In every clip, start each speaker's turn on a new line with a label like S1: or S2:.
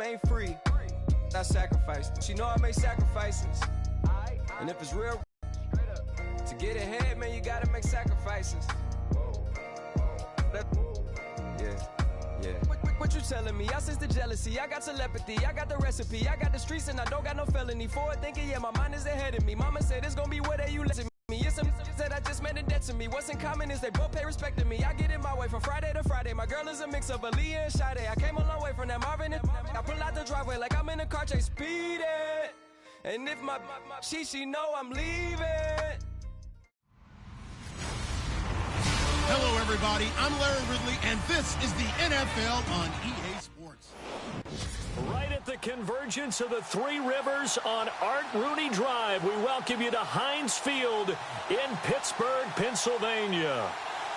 S1: ain't free. I sacrificed. She know I make sacrifices. And if it's real, to get ahead, man, you gotta make sacrifices. Yeah. What you telling me? I sense the jealousy. I got telepathy. I got the recipe. I got the streets and I don't got no felony. Forward thinking, yeah, my mind is ahead of me. Mama said it's gonna be where you listen me. It's some that I just made a debt to me. What's in common is they both pay respect to me. I get it my way from Friday to Friday. My girl is a mix of Aaliyah and Sade. I came a long way from that Marvin and I pull out the driveway like I'm in a car chase speeding. And if my she know I'm leaving.
S2: Hello, everybody. I'm Larry Ridley, and this is the NFL on EA Sports.
S3: Right at the convergence of the Three Rivers on Art Rooney Drive, we welcome you to Heinz Field in Pittsburgh, Pennsylvania.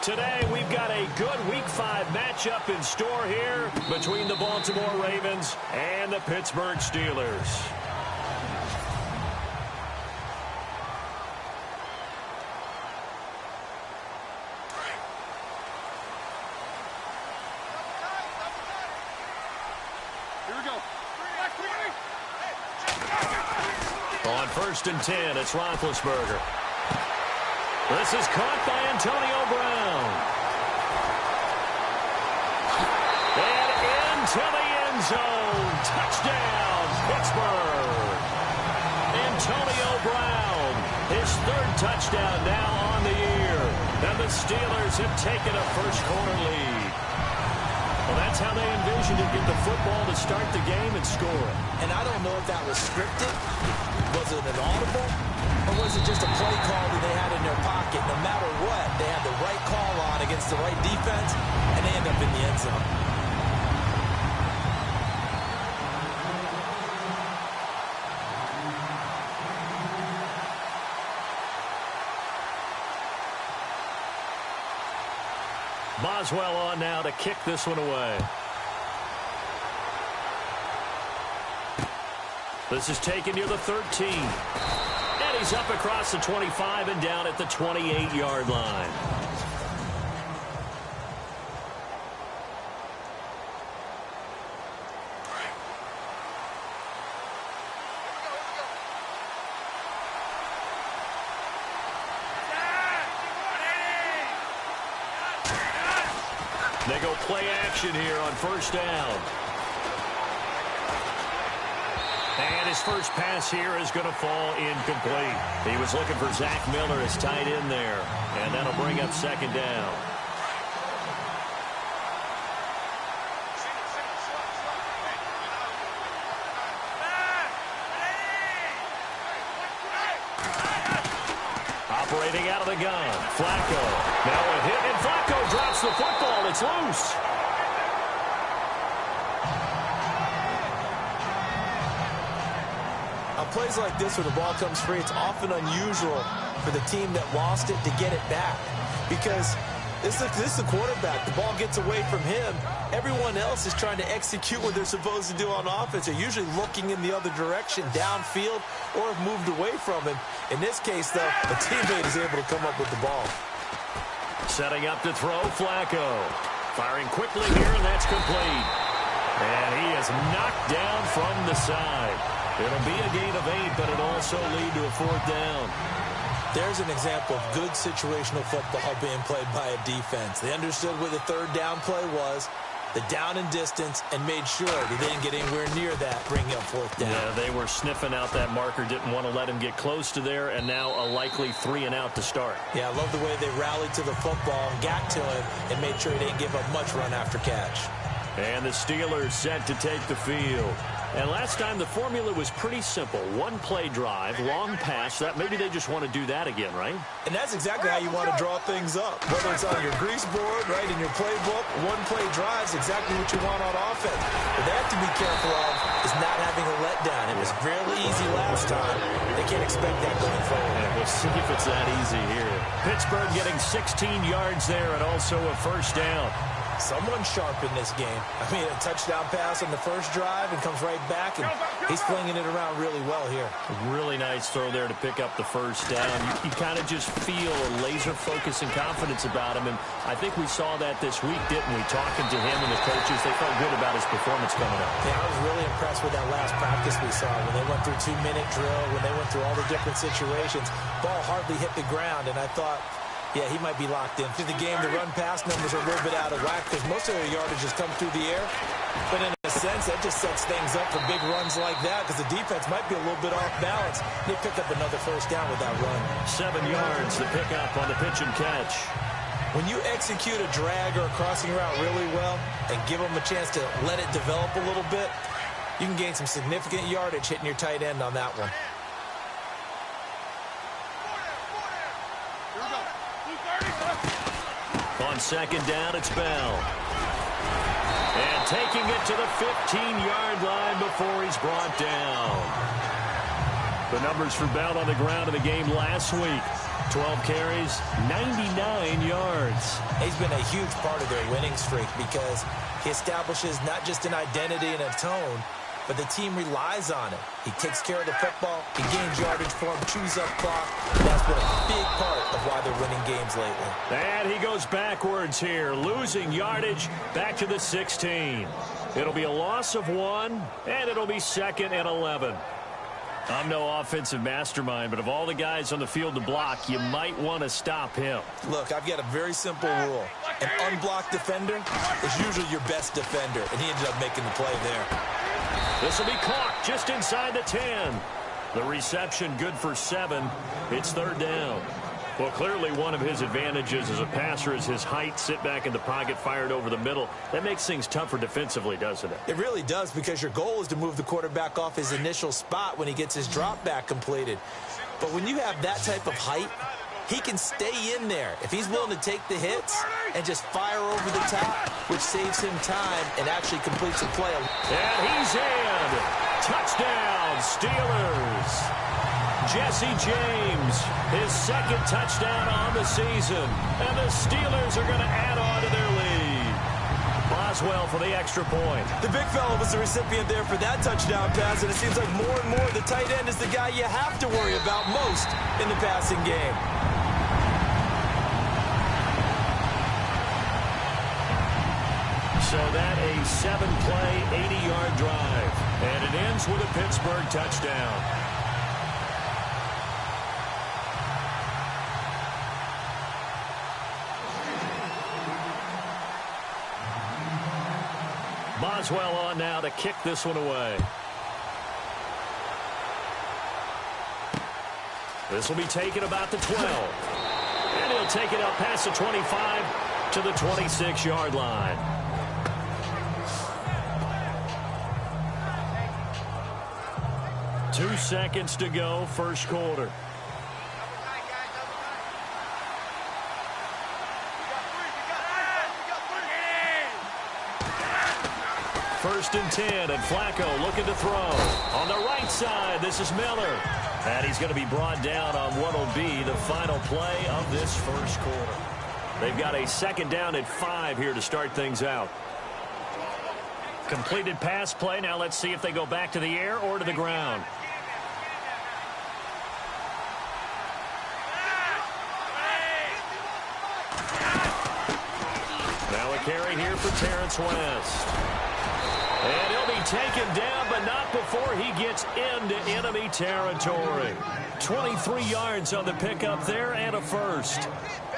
S3: Today, we've got a good Week 5 matchup in store here between the Baltimore Ravens and the Pittsburgh Steelers. On 1st and 10, it's Roethlisberger. This is caught by Antonio Brown. And into the end zone. Touchdown, Pittsburgh. Antonio Brown, his 3rd touchdown now on the year. And the Steelers have taken a first-quarter lead. Well, that's how they envisioned it, get the football to start the game and score it.
S4: And I don't know if that was scripted. Was it an audible? Or was it just a play call that they had in their pocket? No matter what, they had the right call on against the right defense, and they end up in the end zone.
S3: Boswell on now to kick this one away. This is taken near the 13. And he's up across the 25 and down at the 28-yard line. They go play action here on 1st down. And his first pass here is going to fall incomplete. He was looking for Zach Miller as tight end there. And that'll bring up 2nd down. Operating out of the gun, Flacco. Now a hit, and Flacco drops the football. It's loose.
S4: Plays like this where the ball comes free, it's often unusual for the team that lost it to get it back. Because this is the quarterback. The ball gets away from him. Everyone else is trying to execute what they're supposed to do on offense. They're usually looking in the other direction, downfield, or have moved away from him. In this case, though, a teammate is able to come up with the ball.
S3: Setting up to throw, Flacco. Firing quickly here, and that's complete. And he is knocked down from the side. It'll be a gain of 8, but it'll also lead to a 4th down.
S4: There's an example of good situational football being played by a defense. They understood where the 3rd down play was, the down and distance, and made sure they didn't get anywhere near that, bringing up 4th down.
S3: Yeah, they were sniffing out that marker, didn't want to let him get close to there, and now a likely 3 and out to start. Yeah,
S4: I love the way they rallied to the football and got to him and made sure he didn't give up much run after catch.
S3: And the Steelers set to take the field. And last time, the formula was pretty simple. 1-play drive, long pass. That maybe they just want to do that again, right?
S4: And that's exactly how you want to draw things up. Whether it's on your grease board, right, in your playbook, 1-play drive is exactly what you want on offense. What they have to be careful of is not having a letdown. It was fairly easy last time. They can't expect that going forward.
S3: Yeah, we'll see if it's that easy here. Pittsburgh getting 16 yards there and also a 1st down.
S4: Someone's sharp in this game. I mean, a touchdown pass on the first drive and comes right back, and he's flinging it around really well here.
S3: A really nice throw there to pick up the first down. You kind of just feel a laser focus and confidence about him, and I think we saw that this week, didn't we? Talking to him and the coaches, they felt good about his performance coming up.
S4: Yeah, I was really impressed with that last practice we saw when they went through 2-minute drill, when they went through all the different situations. Ball hardly hit the ground, and I thought, yeah, he might be locked in. Through the game, the run-pass numbers are a little bit out of whack because most of their yardage has come through the air. But in a sense, that just sets things up for big runs like that because the defense might be a little bit off balance. They pick up another first down with that run.
S3: 7 yards, the pickup on the pitch and catch.
S4: When you execute a drag or a crossing route really well and give them a chance to let it develop a little bit, you can gain some significant yardage hitting your tight end on that one.
S3: On second down, it's Bell. And taking it to the 15-yard line before he's brought down. The numbers for Bell on the ground in the game last week. 12 carries, 99 yards.
S4: He's been a huge part of their winning streak because he establishes not just an identity and a tone, but the team relies on it. He takes care of the football. He gains yardage for him, chews up clock. That's been a big part of why they're winning games lately.
S3: And he goes backwards here, losing yardage back to the 16. It'll be a loss of 1, and it'll be 2nd and 11. I'm no offensive mastermind, but of all the guys on the field to block, you might want to stop him.
S4: Look, I've got a very simple rule. An unblocked defender is usually your best defender, and he ended up making the play there.
S3: This will be caught just inside the 10. The reception good for 7. It's 3rd down. Well, clearly one of his advantages as a passer is his height. Sit back in the pocket, fired over the middle. That makes things tougher defensively, doesn't it?
S4: It really does, because your goal is to move the quarterback off his initial spot when he gets his drop back completed. But when you have that type of height, he can stay in there if he's willing to take the hits and just fire over the top, which saves him time and actually completes the play.
S3: And he's in. Touchdown, Steelers. Jesse James, his 2nd touchdown on the season. And the Steelers are going to add on to their lead. Boswell for the extra point.
S4: The big fella was the recipient there for that touchdown pass, and it seems like more and more the tight end is the guy you have to worry about most in the passing game.
S3: So that a 7-play, 80-yard drive. And it ends with a Pittsburgh touchdown. Boswell on now to kick this one away. This will be taken about the 12. And he'll take it up past the 25 to the 26-yard line. Two seconds to go, first quarter. First and 10, and Flacco looking to throw. On the right side, this is Miller. And he's going to be brought down on what will be the final play of this first quarter. They've got a 2nd down at 5 here to start things out. Completed pass play. Now let's see if they go back to the air or to the ground. Now a carry here for Terrence West. And he'll be taken down, but not before he gets into enemy territory. 23 yards on the pickup there and a first.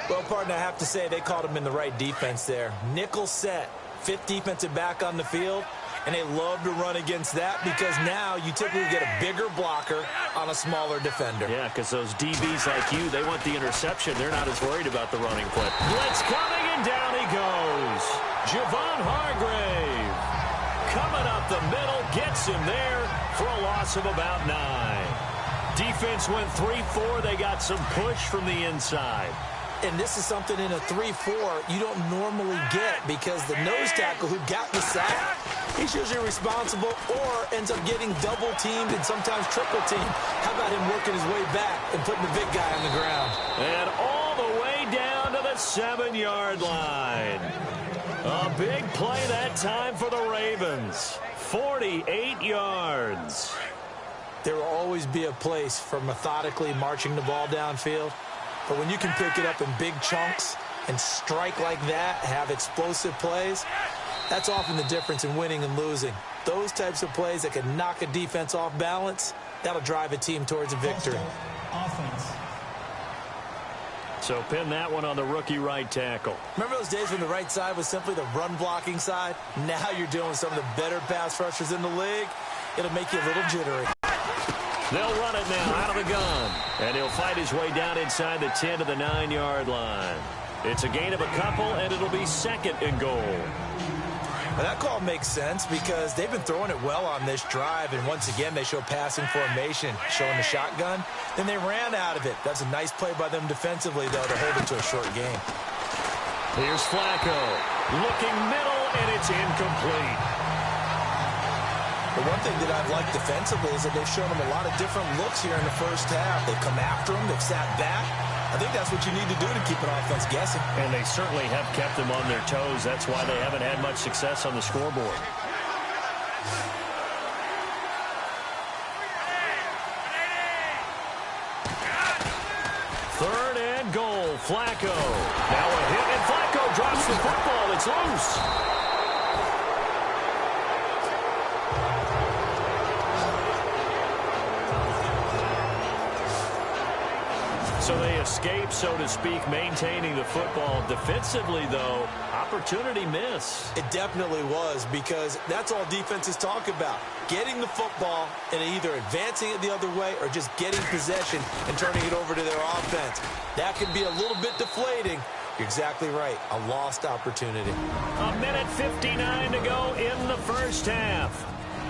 S4: Well, partner, I have to say they called him in the right defense there. Nickel set, 5th defensive back on the field, and they love to run against that because now you typically get a bigger blocker on a smaller defender.
S3: Yeah, because those DBs like you, they want the interception. They're not as worried about the running play. Blitz coming, and down he goes. Javon Hargrave. Coming up the middle, gets him there for a loss of about 9. Defense went 3-4. They got some push from the inside.
S4: And this is something in a 3-4 you don't normally get because the nose tackle who got the sack, he's usually responsible or ends up getting double teamed and sometimes triple teamed. How about him working his way back and putting the big guy on the ground?
S3: And all the way down to the 7-yard line. A big play that time for the Ravens. 48 yards.
S4: There will always be a place for methodically marching the ball downfield. But when you can pick it up in big chunks and strike like that, have explosive plays, that's often the difference in winning and losing. Those types of plays that can knock a defense off balance, that'll drive a team towards a victory.
S5: Offense.
S3: So pin that one on the rookie right tackle.
S4: Remember those days when the right side was simply the run-blocking side? Now you're dealing with some of the better pass rushers in the league. It'll make you a little jittery.
S3: They'll run it now out of the gun. And he'll fight his way down inside the 10 to the 9-yard line. It's a gain of a couple, and it'll be second and goal.
S4: Well, that call makes sense because they've been throwing it well on this drive, and once again they show passing formation, showing the shotgun. Then they ran out of it. That's a nice play by them defensively, though, to hold it to a short game.
S3: Here's Flacco. Looking middle, and it's incomplete.
S4: The one thing that I've liked defensively is that they've shown them a lot of different looks here in the first half. They've come after them. They've sat back. I think that's what you need to do to keep an offense guessing.
S3: And they certainly have kept them on their toes. That's why they haven't had much success on the scoreboard. Third and goal. Flacco. Now a hit, and Flacco drops the football. It's loose. So they escape, so to speak, maintaining the football. Defensively, though, opportunity miss.
S4: It definitely was, because that's all defenses talk about. Getting the football and either advancing it the other way or just getting possession and turning it over to their offense. That can be a little bit deflating. You're exactly right. A lost opportunity.
S3: A minute 59 to go in the first half.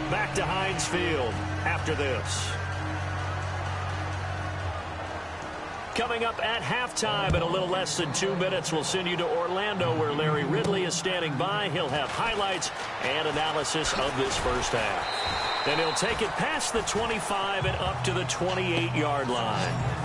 S3: Back to Heinz Field after this. Coming up at halftime in a little less than 2 minutes, we'll send you to Orlando where Larry Ridley is standing by. He'll have highlights and analysis of this first half. Then he'll take it past the 25 and up to the 28-yard line.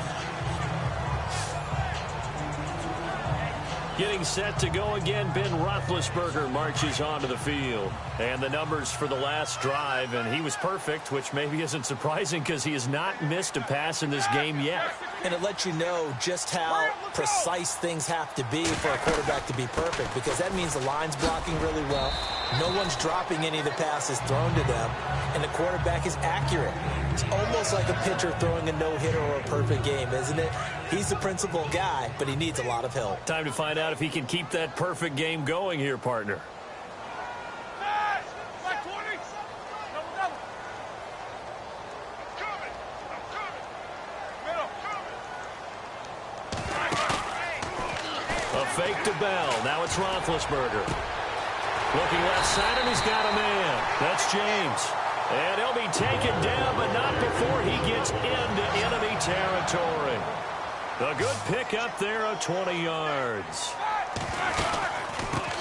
S3: Getting set to go again, Ben Roethlisberger marches onto the field. And the numbers for the last drive, and he was perfect, which maybe isn't surprising because he has not missed a pass in this game yet.
S4: And it lets you know just how precise things have to be for a quarterback to be perfect, because that means the line's blocking really well. No one's dropping any of the passes thrown to them, and the quarterback is accurate. It's almost like a pitcher throwing a no-hitter or a perfect game, isn't it? He's the principal guy, but he needs a lot of help.
S3: Time to find out if he can keep that perfect game going here, partner. A fake to Bell. Now it's Roethlisberger. Looking left side, and he's got a man. That's James. And he'll be taken down, but not before he gets into enemy territory. A good pickup there of 20 yards.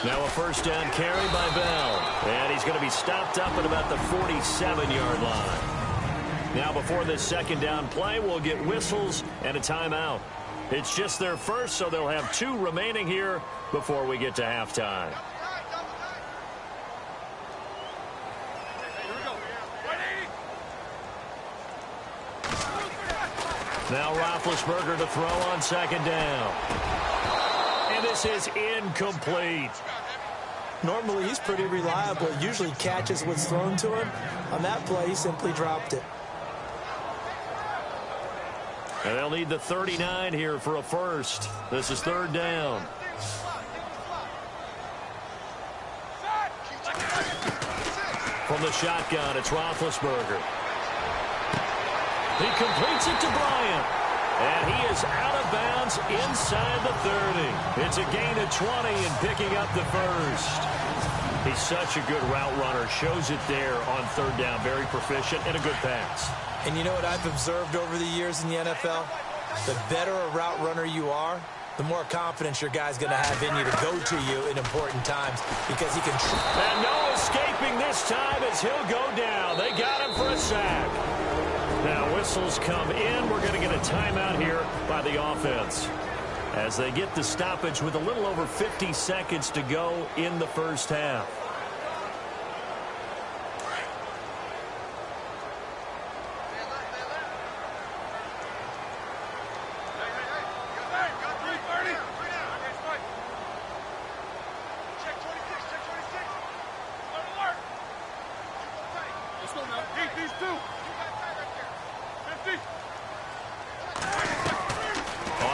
S3: Now a first down carry by Bell. And he's going to be stopped up at about the 47-yard line. Now before this second down play, we'll get whistles and a timeout. It's just their first, so they'll have 2 remaining here before we get to halftime. Now Roethlisberger to throw on second down. And this is incomplete.
S4: Normally he's pretty reliable. Usually catches what's thrown to him. On that play, he simply dropped it.
S3: And they'll need the 39 here for a first. This is third down. From the shotgun, it's Roethlisberger. He completes it to Bryant. And he is out of bounds inside the 30. It's a gain of 20 and picking up the first. He's such a good route runner. Shows it there on third down. Very proficient and a good pass.
S4: And you know what I've observed over the years in the NFL? The better a route runner you are, the more confidence your guy's going to have in you to go to you in important times, because he can...
S3: And no escaping this time as he'll go down. They got him for a sack. Now whistles come in. We're going to get a timeout here by the offense. as they get the stoppage with a little over 50 seconds to go in the first half.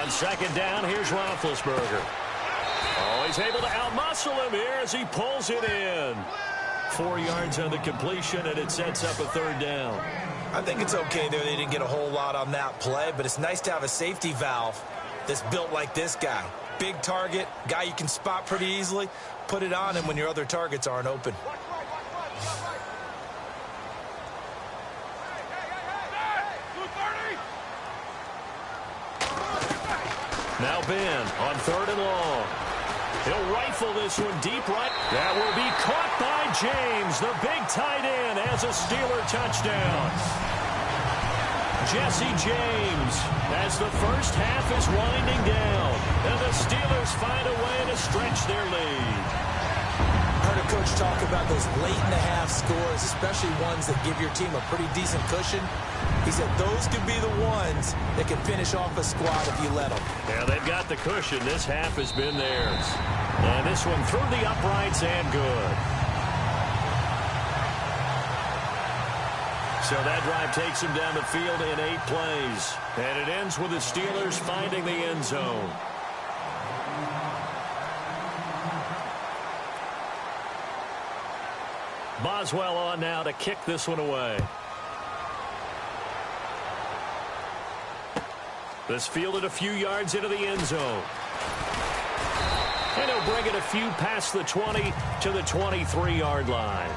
S3: On second down, here's Roethlisberger. Oh, he's able to outmuscle him here as he pulls it in. 4 yards on the completion, and it sets up a third down.
S4: I think it's okay there. They didn't get a whole lot on that play, but it's nice to have a safety valve that's built like this guy. Big target, guy you can spot pretty easily. Put it on him when your other targets aren't open.
S3: Now Ben on 3rd and long. He'll rifle this one deep right. That will be caught by James. The big tight end has a Steeler touchdown. Jesse James as the first half is winding down. And the Steelers find a way to stretch their lead.
S4: I heard a coach talk about those late-in-the-half scores, especially ones that give your team a pretty decent cushion. He said those could be the ones that can finish off a squad if you let them.
S3: Yeah, they've got the cushion. This half has been theirs. And this one through the uprights and good. So that drive takes him down the field in 8 plays. And it ends with the Steelers finding the end zone. Boswell on now to kick this one away. This fielded a few yards into the end zone. And he'll bring it a few past the 20 to the 23-yard line.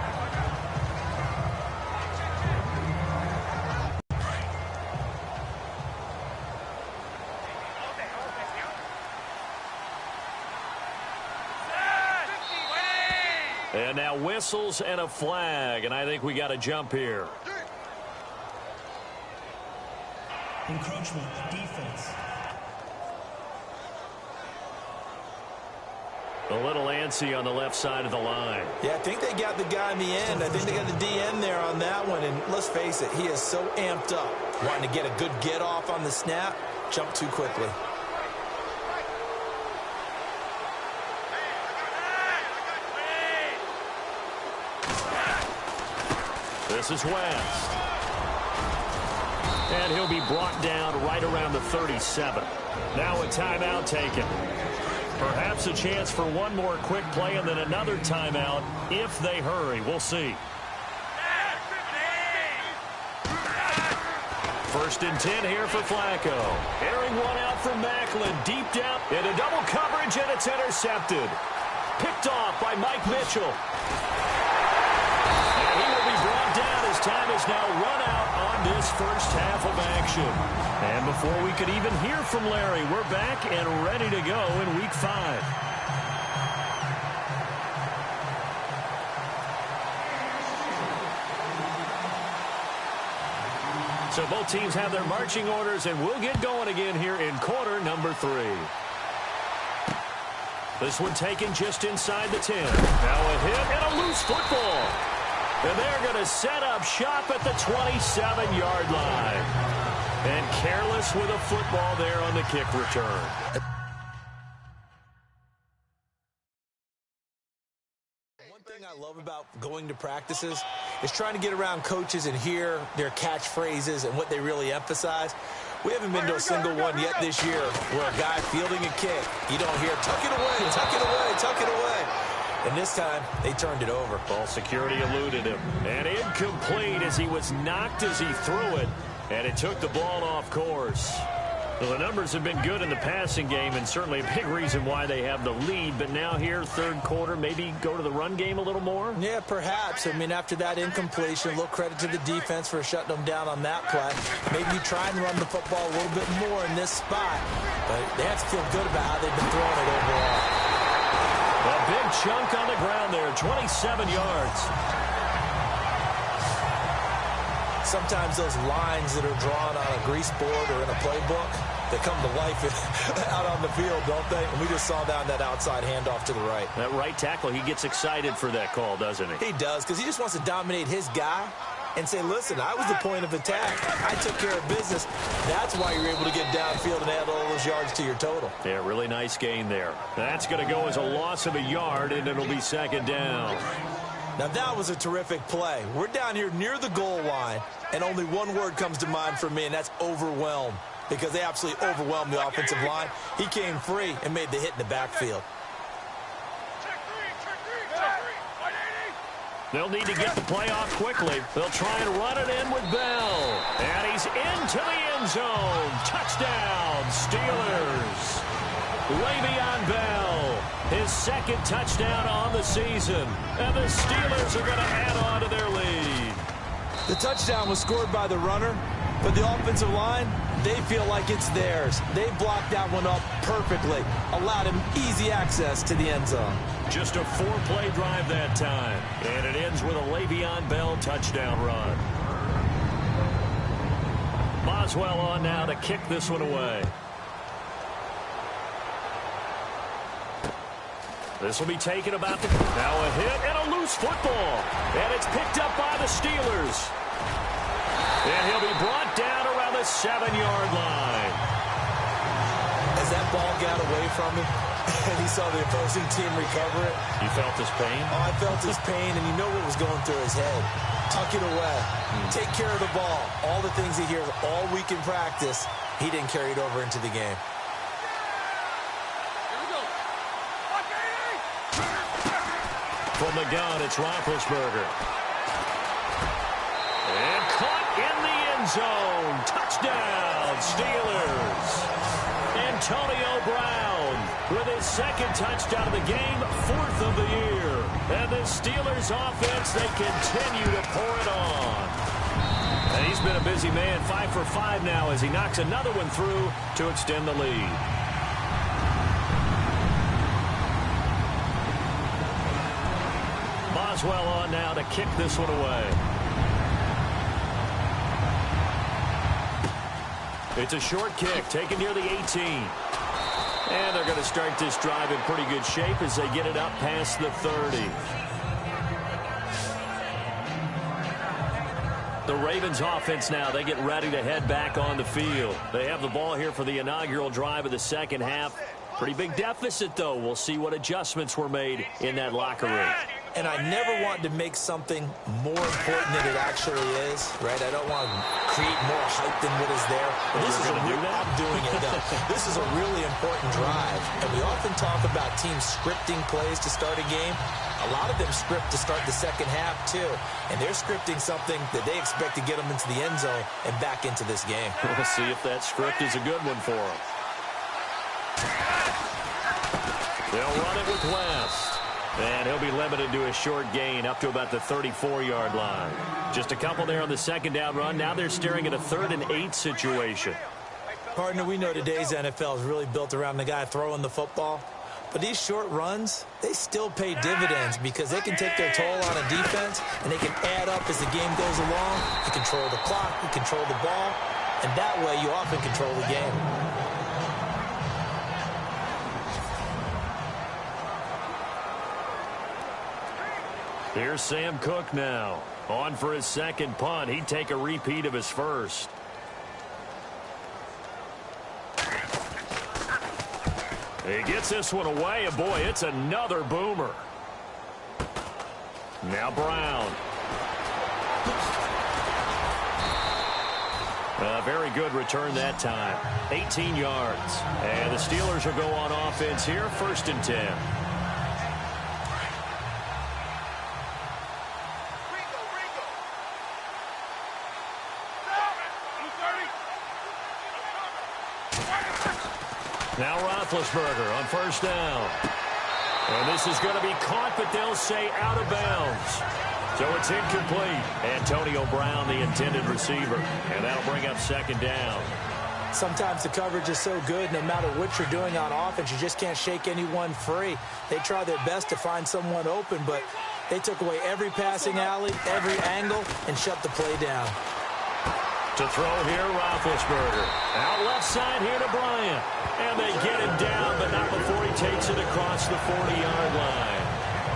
S3: And now whistles and a flag, and I think we got a jump here.
S5: Encroachment, defense.
S3: A little antsy on the left side of the line.
S4: Yeah, I think they got the guy in the end. I think they got the DN there on that one. And let's face it, he is so amped up. Wanting to get a good get off on the snap, jump too quickly.
S3: This is West. And he'll be brought down right around the 37. Now a timeout taken. Perhaps a chance for one more quick play and then another timeout if they hurry. We'll see. 1st and 10 here for Flacco. Airing one out from Macklin. Deep down into double coverage, and it's intercepted. Picked off by Mike Mitchell. And he will be brought down as time is now run out on this first half of action. And before we could even hear from Larry, we're back and ready to go in Week 5. So both teams have their marching orders, and we'll get going again here in quarter number 3. This one taken just inside the 10. Now a hit and a loose football. And they're going to set up shop at the 27-yard line. And careless with a football there on the kick return.
S4: One thing I love about going to practices is trying to get around coaches and hear their catchphrases and what they really emphasize. We haven't been to a single one yet this year where a guy fielding a kick, you don't hear, tuck it away, tuck it away, tuck it away. And this time, they turned it over.
S3: Ball security eluded him. And incomplete as he was knocked as he threw it. And it took the ball off course. Well, the numbers have been good in the passing game, and certainly a big reason why they have the lead. But now here, third quarter, maybe go to the run game a little more?
S4: Yeah, perhaps. I mean, after that incompletion, a little credit to the defense for shutting them down on that play. Maybe you try and run the football a little bit more in this spot. But they have to feel good about how they've been throwing it overall.
S3: A big chunk on the ground there, 27 yards.
S4: Sometimes those lines that are drawn on a grease board or in a playbook, they come to life out on the field, don't they? And we just saw that on that outside handoff to the right.
S3: That right tackle, he gets excited for that call, doesn't he?
S4: He does, because he just wants to dominate his guy and say, listen, I was the point of attack. I took care of business. That's why you're able to get downfield and add all those yards to your total.
S3: Yeah, really nice gain there. That's going to go as a loss of a yard, and it'll be second down.
S4: Now, that was a terrific play. We're down here near the goal line, and only one word comes to mind for me, and that's overwhelmed, because they absolutely overwhelmed the offensive line. He came free and made the hit in the backfield.
S3: They'll need to get the play off quickly. They'll try and run it in with Bell. And he's into the end zone. Touchdown, Steelers. Le'Veon Bell, his second touchdown on the season. And the Steelers are going to add on to their lead.
S4: The touchdown was scored by the runner, but the offensive line, they feel like it's theirs. They blocked that one up perfectly, allowed him easy access to the end zone.
S3: Just a 4-play drive that time. And it ends with a Le'Veon Bell touchdown run. Boswell on now to kick this one away. This will be taken about the... Now a hit and a loose football. And it's picked up by the Steelers. And he'll be brought down around the 7-yard line.
S4: As that ball got away from him, and he saw the opposing team recover it.
S3: You felt his pain?
S4: Oh, I felt his pain, and you know what was going through his head. Tuck it away. Take care of the ball. All the things he hears all week in practice, he didn't carry it over into the game.
S3: From the gun, it's Roethlisberger. And caught in the end zone. Touchdown, Steelers. Antonio Brown with his second touchdown of the game, 4th of the year. And the Steelers offense, they continue to pour it on. And he's been a busy man, 5 for 5 now as he knocks another one through to extend the lead. Boswell on now to kick this one away. It's a short kick taken near the 18. And they're going to start this drive in pretty good shape as they get it up past the 30. The Ravens offense now, they get ready to head back on the field. They have the ball here for the inaugural drive of the second half. Pretty big deficit, though. We'll see what adjustments were made in that locker room.
S4: And I never want to make something more important than it actually is, right? I don't want to create more hype than what is there. But this is I'm doing it, though. This is a really important drive. And we often talk about teams scripting plays to start a game. A lot of them script to start the second half, too. And they're scripting something that they expect to get them into the end zone and back into this game.
S3: We'll see if that script is a good one for them. They'll run it with West. And he'll be limited to a short gain up to about the 34-yard line. Just a couple there on the second down run. Now they're staring at a 3rd and 8 situation.
S4: Partner, we know today's NFL is really built around the guy throwing the football. But these short runs, they still pay dividends because they can take their toll on a defense and they can add up as the game goes along. You control the clock, you control the ball, and that way you often control the game.
S3: Here's Sam Cook now. On for his second punt. He'd take a repeat of his first. He gets this one away, and boy, it's another boomer. Now Brown. A very good return that time. 18 yards. And the Steelers will go on offense here, 1st and 10. Now Roethlisberger on 1st down. And this is going to be caught, but they'll say out of bounds. So it's incomplete. Antonio Brown, the intended receiver. And that'll bring up 2nd down.
S4: Sometimes the coverage is so good, no matter what you're doing on offense, you just can't shake anyone free. They try their best to find someone open, but they took away every passing alley, every angle, and shut the play down.
S3: To throw here, Roethlisberger. Out left side here to Bryant. And they get him down, but not before he takes it across the 40-yard line.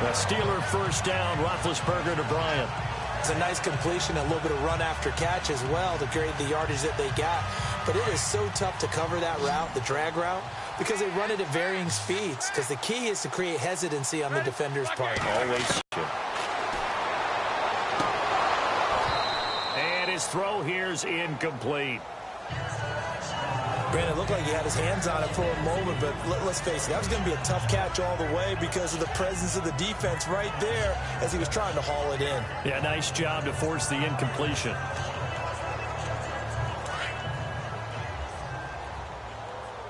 S3: The Steeler first down, Roethlisberger to Bryant.
S4: It's a nice completion, a little bit of run after catch as well to create the yardage that they got. But it is so tough to cover that route, the drag route, because they run it at varying speeds. Because the key is to create hesitancy on the defender's part.
S3: Always. And his throw here's incomplete.
S4: Brandon, it looked like he had his hands on it for a moment, but let's face it, that was going to be a tough catch all the way because of the presence of the defense right there as he was trying to haul it in.
S3: Yeah, nice job to force the incompletion.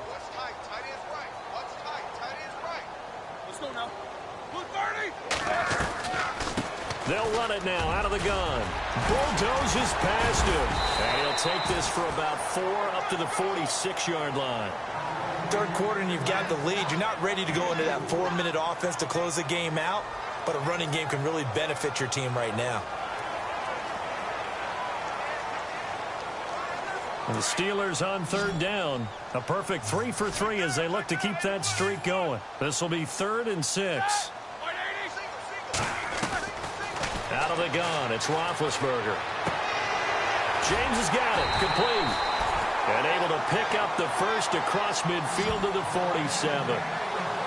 S6: What's tight? Tight is right. What's tight? Tight is right. Let's go now. Blue 30.
S3: They'll run it now out of the gun. Bulldozes past him. And he'll take this for about 4 up to the 46-yard line.
S4: Third quarter and you've got the lead. You're not ready to go into that 4-minute offense to close the game out, but a running game can really benefit your team right now.
S3: And the Steelers on third down. A perfect 3 for 3 as they look to keep that streak going. This will be 3rd and 6. Out of the gun, it's Roethlisberger. James has got it, complete. And able to pick up the first across midfield to the 47.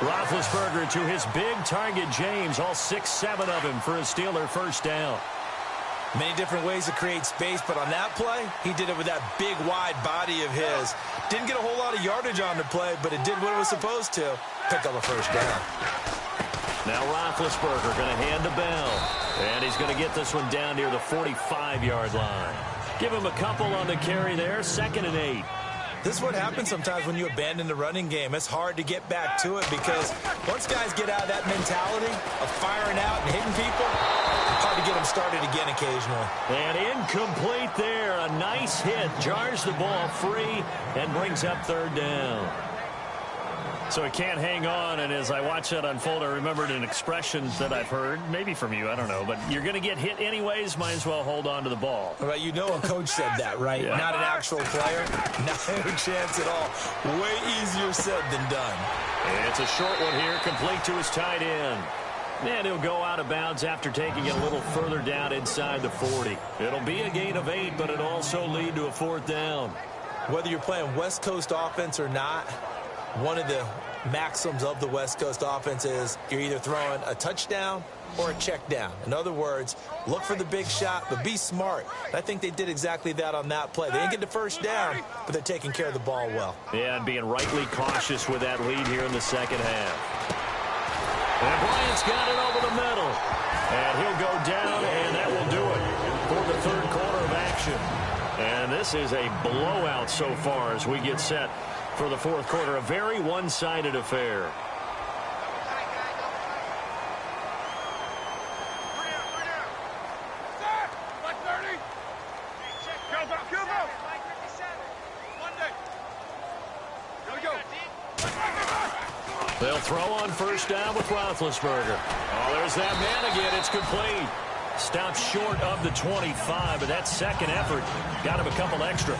S3: Roethlisberger to his big target, James, all 6-7 of him for a Steeler first down.
S4: Many different ways to create space, but on that play, he did it with that big, wide body of his. Didn't get a whole lot of yardage on the play, but it did what it was supposed to. Pick up a first down.
S3: Now Roethlisberger going to hand to Bell. And he's going to get this one down near the 45-yard line. Give him a couple on the carry there, 2nd and 8.
S4: This is what happens sometimes when you abandon the running game. It's hard to get back to it because once guys get out of that mentality of firing out and hitting people, hard to get them started again occasionally.
S3: And incomplete there. A nice hit. Jars the ball free and brings up 3rd down. So he can't hang on, and as I watch that unfold, I remembered an expression that I've heard, maybe from you, I don't know, but you're going to get hit anyways, might as well hold on to the ball.
S4: Well, you know a coach said that, right?
S3: Yeah.
S4: Not an actual player. Not a chance at all. Way easier said than done.
S3: And it's a short one here, complete to his tight end. And he'll go out of bounds after taking it a little further down inside the 40. It'll be a gain of 8, but it'll also lead to a 4th down.
S4: Whether you're playing West Coast offense or not, one of the maxims of the West Coast offense is you're either throwing a touchdown or a check down. In other words, look for the big shot, but be smart. And I think they did exactly that on that play. They didn't get the first down, but they're taking care of the ball well.
S3: Yeah, and being rightly cautious with that lead here in the second half. And Bryant's got it over the middle. And he'll go down, and that will do it for the 3rd quarter of action. And this is a blowout so far as we get set for the 4th quarter. A very one-sided affair. They'll throw on first down with Roethlisberger. Oh, there's that man again. It's complete. Stopped short of the 25, but that second effort got him a couple extra.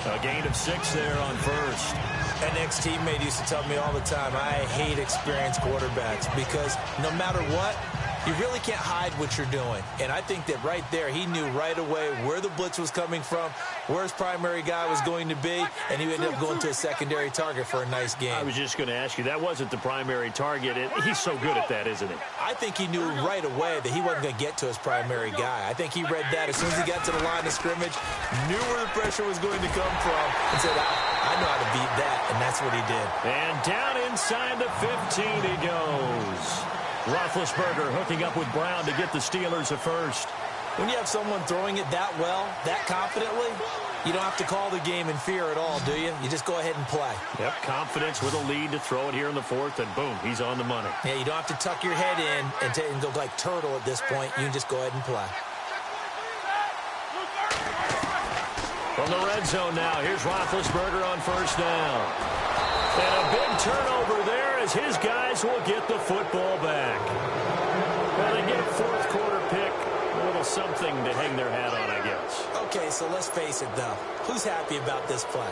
S3: A gain of 6 there on first.
S4: An ex-teammate used to tell me all the time, I hate experienced quarterbacks because no matter what, you really can't hide what you're doing. And I think that right there, he knew right away where the blitz was coming from, where his primary guy was going to be, and he ended up going to a secondary target for a nice game.
S3: I was just going to ask you, that wasn't the primary target. He's so good at that, isn't he?
S4: I think he knew right away that he wasn't going to get to his primary guy. I think he read that as soon as he got to the line of scrimmage, knew where the pressure was going to come from, and said, I know how to beat that, and that's what he did.
S3: And down inside the 15 he goes. Roethlisberger hooking up with Brown to get the Steelers a first.
S4: When you have someone throwing it that well, that confidently, you don't have to call the game in fear at all, do you? You just go ahead and play.
S3: Yep, confidence with a lead to throw it here in the 4th, and boom, he's on the money.
S4: Yeah, you don't have to tuck your head in and go like turtle at this point. You can just go ahead and play.
S3: From the red zone now, here's Roethlisberger on first down. And a big turnover there as his guys will get the football back. Well, they get a 4th quarter pick A little something to hang their hat on, I guess.
S4: Okay, so let's face it, though. Who's happy about this play?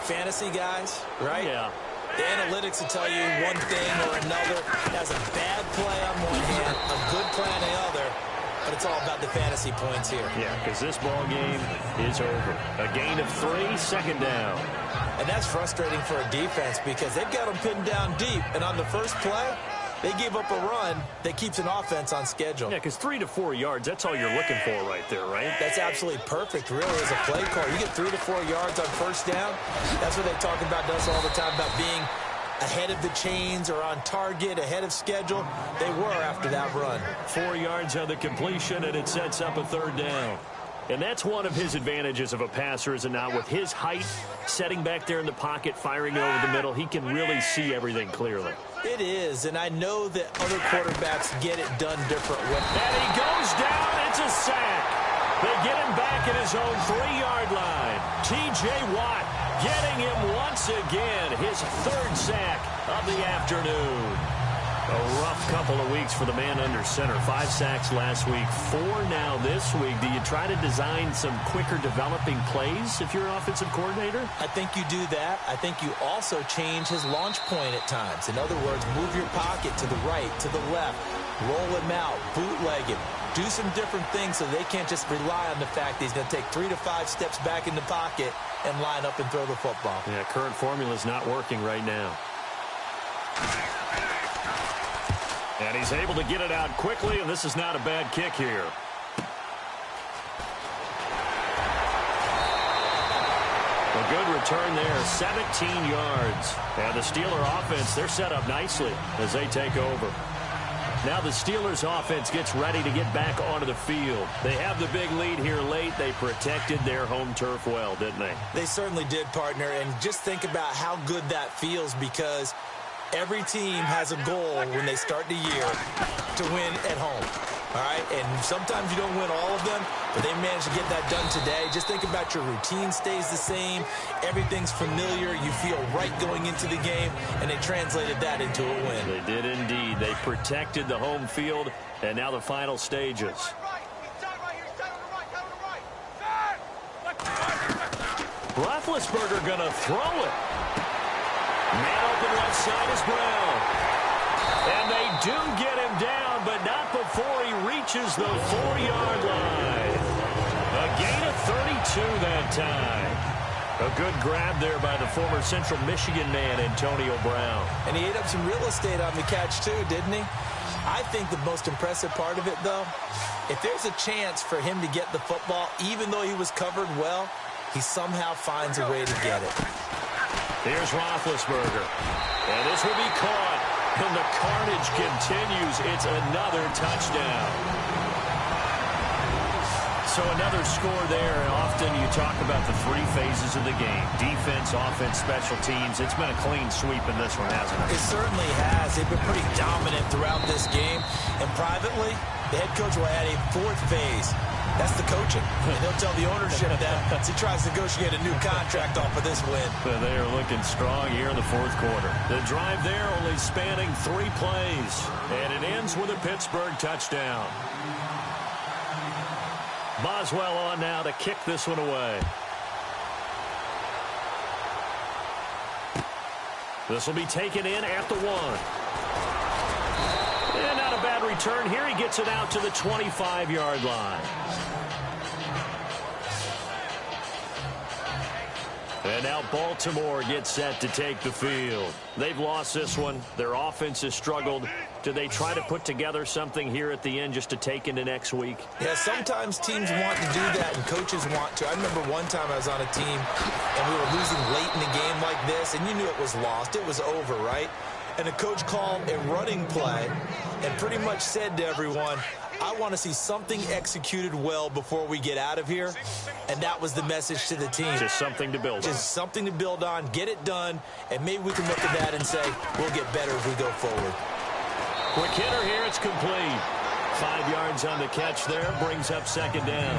S4: Fantasy guys, right?
S3: Yeah.
S4: The analytics will tell you one thing or another. That's a bad play on one hand, a good play on the other. But it's all about the fantasy points here.
S3: Yeah, because this ball game is over. A gain of 3, second down.
S4: And that's frustrating for a defense because they've got them pinned down deep. And on the first play, they gave up a run that keeps an offense on schedule.
S3: Yeah, because 3 to 4 yards, that's all you're looking for right there, right?
S4: That's absolutely perfect, really, as a play call. You get 3 to 4 yards on first down. That's what they talk about us all the time, about being ahead of the chains or on target, ahead of schedule. They were after that run.
S3: 4 yards on the completion, and it sets up a third down. And that's one of his advantages of a passer, is it not? With his height, setting back there in the pocket, firing it over the middle, he can really see everything clearly.
S4: It is, and I know that other quarterbacks get it done different ways.
S3: And he goes down. It's a sack. They get him back at his own 3-yard line. T.J. Watt getting him once again, his third sack of the afternoon. A rough couple of weeks for the man under center. 5 sacks last week, 4 now this week. Do you try to design some quicker developing plays if you're an offensive coordinator?
S4: I think you do that. I think you also change his launch point at times. In other words, move your pocket to the right, to the left, roll him out, bootleg him. Do some different things so they can't just rely on the fact that he's going to take 3 to 5 steps back in the pocket and line up and throw the football.
S3: Yeah, current formula is not working right now. And he's able to get it out quickly, and this is not a bad kick here. A good return there, 17 yards. And the Steeler offense, they're set up nicely as they take over. Now the Steelers offense gets ready to get back onto the field. They have the big lead here late. They protected their home turf well, didn't they?
S4: They certainly did, partner. And just think about how good that feels, because every team has a goal when they start the year to win at home. All right, and sometimes you don't win all of them, but they managed to get that done today. Just think about your routine stays the same. Everything's familiar. You feel right going into the game, and they translated that into a win.
S3: They did indeed. They protected the home field, and now the final stages. Roethlisberger going to throw it. Man open left side is Brown. And they do get him down, but not before he reaches the 4-yard line. A gain of 32 that time. A good grab there by the former Central Michigan man, Antonio Brown.
S4: And he ate up some real estate on the catch, too, didn't he? I think the most impressive part of it, though, if there's a chance for him to get the football, even though he was covered well, he somehow finds a way to get it.
S3: Here's Roethlisberger. And this will be caught. And the carnage continues. It's another touchdown. So another score there. And often you talk about the 3 phases of the game. Defense, offense, special teams. It's been a clean sweep in this one, hasn't it?
S4: It certainly has. They've been pretty dominant throughout this game. And privately, the head coach will add a 4th phase. That's the coaching. And he'll tell the ownership that as he tries to negotiate a new contract off of this win.
S3: So they are looking strong here in the 4th quarter. The drive there only spanning 3 plays. And it ends with a Pittsburgh touchdown. Boswell on now to kick this one away. This will be taken in at the 1. And not a bad return here. He gets it out to the 25-yard line. And now Baltimore gets set to take the field. They've lost this one. Their offense has struggled. Do they try to put together something here at the end just to take into next week?
S4: Yeah, sometimes teams want to do that and coaches want to. I remember one time I was on a team and we were losing late in the game like this, and you knew it was lost. It was over, right? And the coach called a running play and pretty much said to everyone, I want to see something executed well before we get out of here. And that was the message to the team.
S3: Just something to build on.
S4: Just something to build on, get it done, and maybe we can look at that and say, we'll get better as we go forward.
S3: Quick hitter here, it's complete. 5 yards on the catch there, brings up second down.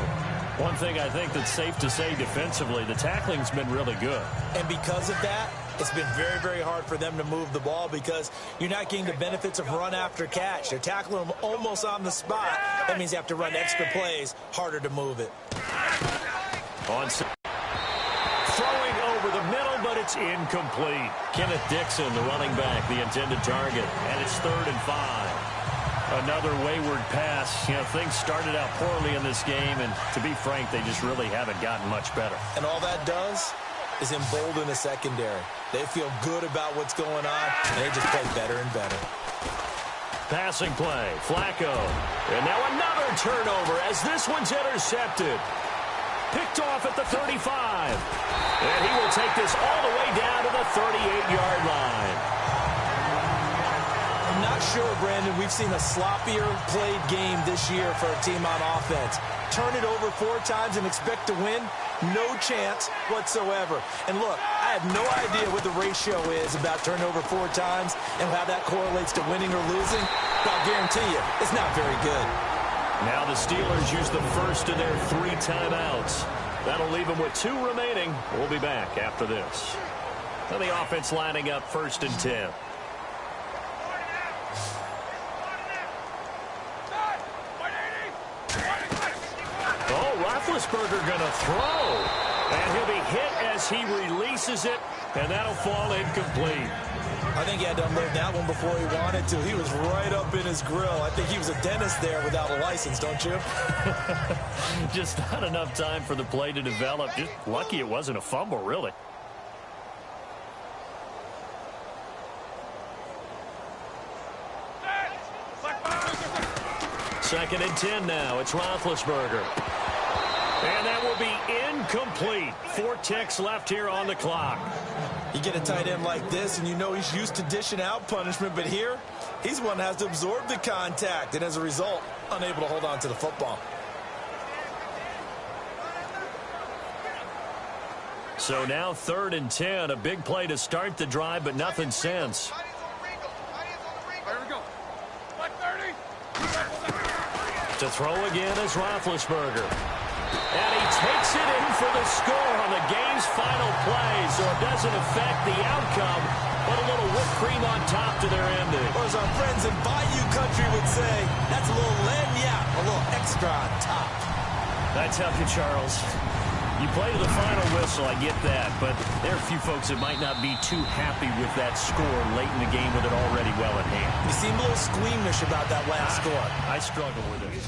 S3: One thing I think that's safe to say defensively, the tackling's been really good.
S4: And because of that, It's been very, very hard for them to move the ball because you're not getting the benefits of run after catch. They're tackling them almost on the spot. That means you have to run extra plays, harder to move it.
S3: Throwing over the middle, but it's incomplete. Kenneth Dixon, the running back, the intended target, and it's 3rd and 5. Another wayward pass. You know, things started out poorly in this game, and to be frank, they just really haven't gotten much better.
S4: And all that does is embolden the secondary. They feel good about what's going on, and they just play better and better.
S3: Passing play, Flacco. And now another turnover as this one's intercepted. Picked off at the 35. And he will take this all the way down to the 38-yard line.
S4: I'm not sure, Brandon, we've seen a sloppier played game this year for a team on offense. Turn it over 4 times and expect to win? No chance whatsoever. And look, I have no idea what the ratio is about turnover 4 times and how that correlates to winning or losing, but I'll guarantee you, it's not very good.
S3: Now the Steelers use the first of their 3 timeouts. That'll leave them with 2 remaining. We'll be back after this. And the offense lining up 1st and 10. Roethlisberger going to throw, and he'll be hit as he releases it, and that'll fall incomplete.
S4: I think he had to unload that one before he wanted to. He was right up in his grill. I think he was a dentist there without a license, don't you?
S3: Just not enough time for the play to develop. Just lucky it wasn't a fumble, really. Second and 10 now. It's Roethlisberger. And that will be incomplete. 4 ticks left here on the clock.
S4: You get a tight end like this, and you know he's used to dishing out punishment, but here, he's one that has to absorb the contact, and as a result, unable to hold on to the football.
S3: So now 3rd and 10. A big play to start the drive, but nothing since.
S6: Here we go. Like 30.
S3: To throw again is Roethlisberger. And he takes it in for the score on the game's final play, so it doesn't affect the outcome, but a little whipped cream on top to their ending.
S4: Or as our friends in Bayou Country would say, that's a little lagniappe, a little extra on top.
S3: That's how you, Charles. You play to the final whistle, I get that, but there are a few folks that might not be too happy with that score late in the game with it already well at hand.
S4: You seem a little squeamish about that last score.
S3: I struggle with it.